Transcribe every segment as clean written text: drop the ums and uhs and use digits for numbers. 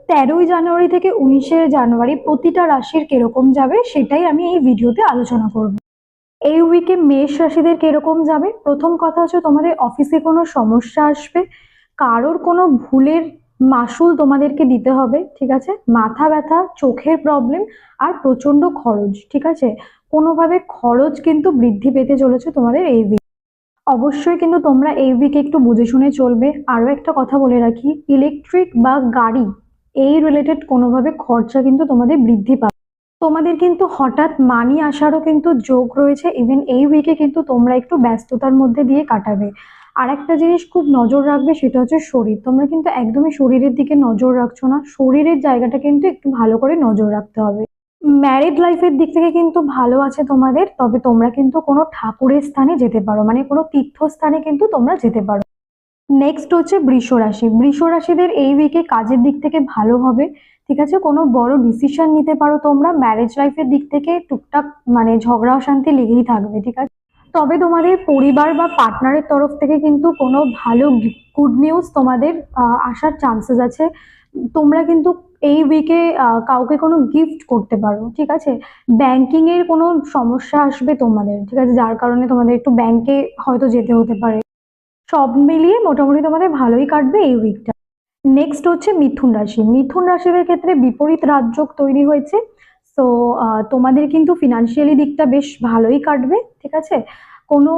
13ই জানুয়ারি থেকে 19শে জানুয়ারি প্রতিটা রাশির কিরকম যাবে সেটাই আমি এই ভিডিওতে আলোচনা করব। এই উইকে মেষ রাশিদের কিরকম যাবে। প্রথম কথা হচ্ছে তোমাদের অফিসে কোনো সমস্যা আসবে, কারোর কোনো ভুলের মাসুল তোমাদেরকে দিতে হবে, ঠিক আছে। মাথা ব্যথা, চোখের প্রবলেম আর প্রচন্ড খরচ, ঠিক আছে। কোনোভাবে খরচ কিন্তু বৃদ্ধি পেতে চলেছে তোমাদের এই উইক। অবশ্যই কিন্তু তোমরা এই উইকে একটু বুঝে শুনে চলবে। আরো একটা কথা বলে রাখি, ইলেকট্রিক বা গাড়ি এই রিলেটেড কোনোভাবে খরচা কিন্তু তোমাদের বৃদ্ধি পাবে। তোমাদের কিন্তু হঠাৎ মানি আসারও কিন্তু যোগ রয়েছে। ইভেন এই উইকে কিন্তু তোমরা একটু ব্যস্ততার মধ্যে দিয়ে কাটাবে। আর একটা জিনিস খুব নজর রাখবে, সেটা হচ্ছে শরীর। তোমরা কিন্তু একদমই শরীরের দিকে নজর রাখছো না, শরীরের জায়গাটা কিন্তু একটু ভালো করে নজর রাখতে হবে। ম্যারিড লাইফের দিক থেকে কিন্তু ভালো আছে তোমাদের, তবে তোমরা কিন্তু কোনো ঠাকুরের স্থানে যেতে পারো, মানে কোনো তীর্থস্থানে কিন্তু তোমরা যেতে পারো। নেক্সট হচ্ছে বৃষ রাশি। বৃষ রাশিদের এই উইকে কাজের দিক থেকে ভালো হবে, ঠিক আছে। কোনো বড় ডিসিশন নিতে পারো তোমরা। ম্যারেজ লাইফের দিক থেকে টুকটাক মানে ঝগড়া অশান্তি লেগেই থাকবে, ঠিক আছে। তবে তোমাদের পরিবার বা পার্টনারের তরফ থেকে কিন্তু কোনো ভালো গুড নিউজ তোমাদের আসার চান্সেস আছে। তোমরা কিন্তু এই উইকে কাউকে কোনো গিফট করতে পারো, ঠিক আছে। ব্যাংকিং এর কোনো সমস্যা আসবে তোমাদের, ঠিক আছে, যার কারণে তোমাদের একটু ব্যাংকে হয়তো যেতে হতে পারে। সব মিলিয়ে মোটামুটি তোমাদের ভালোই কাটবে এই উইকটা। নেক্সট হচ্ছে মিথুন রাশি। মিথুন রাশিদের ক্ষেত্রে বিপরীত রাজযোগ তৈরি হয়েছে। তো তোমাদের কিন্তু ফিনান্সিয়ালি দিকটা বেশ ভালোই কাটবে, ঠিক আছে। কোনো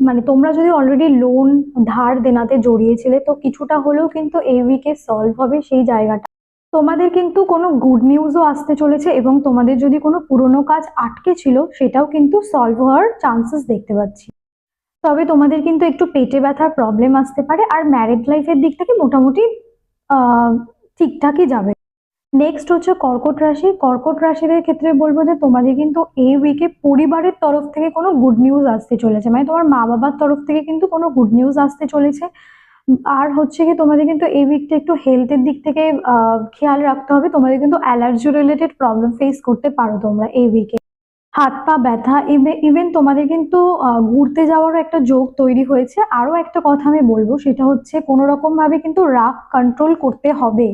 মানে তোমরা যদি অলরেডি লোন ধার দেনাতে জড়িয়েছিলে, তো কিছুটা হলেও কিন্তু এই উইকে সলভ হবে সেই জায়গাটা। তোমাদের কিন্তু কোনো গুড নিউজও আসতে চলেছে, এবং তোমাদের যদি কোনো পুরনো কাজ আটকে ছিল সেটাও কিন্তু সলভ হওয়ার চান্সেস দেখতে পাচ্ছি। তবে তোমাদের কিন্তু একটু পেটে ব্যথার প্রবলেম আসতে পারে। আর ম্যারিড লাইফের দিক থেকে মোটামুটি আহ ঠিকঠাকই যাবে। নেক্সট হচ্ছে কর্কট রাশি। কর্কট রাশিদের ক্ষেত্রে বলবো যে তোমাদের কিন্তু এই উইকে পরিবারের তরফ থেকে কোনো গুড নিউজ আসতে চলেছে, মানে তোমার মা বাবার তরফ থেকে কিন্তু কোনো গুড নিউজ আসতে চলেছে। আর হচ্ছে কি তোমাদের কিন্তু এই উইকটা একটু হেলথের দিক থেকে খেয়াল রাখতে হবে। তোমাদের কিন্তু অ্যালার্জি রিলেটেড প্রবলেম ফেস করতে পারো তোমরা এই উইকে। হাত পা ব্যথা, ইভেন তোমাদের কিন্তু ঘুরতে যাওয়ারও একটা যোগ তৈরি হয়েছে। আরো একটা কথা আমি বলবো, সেটা হচ্ছে কোনো রকম ভাবে কিন্তু রাগ কন্ট্রোল করতে হবে।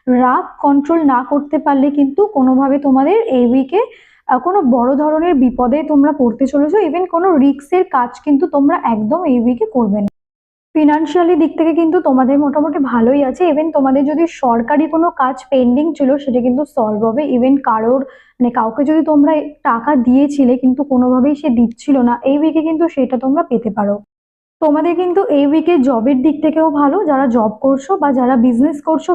রাগ কন্ট্রোল না করতে পারলে কিন্তু কোনোভাবে তোমাদের এই উইকে কোনো বড় ধরনের বিপদে তোমরা পড়তে চলেছো। ইভেন কোনো রিস্কের কাজ কিন্তু তোমরা একদম এই উইকে করবে না। ফিনান্সিয়ালি দিক থেকে কিন্তু তোমাদের মোটামুটি ভালোই আছে। ইভেন তোমাদের যদি সরকারি কোনো কাজ পেন্ডিং ছিল সেটা কিন্তু সলভ হবে। ইভেন কারোর মানে কাউকে যদি তোমরা টাকা দিয়েছিলে কিন্তু কোনোভাবেই সে দিচ্ছিল না, এই উইকে কিন্তু সেটা তোমরা পেতে পারো। তোমাদের কিন্তু এই উইকে জবের দিক থেকেও ভালো, যারা জব করছো বা যারা বিজনেস করছো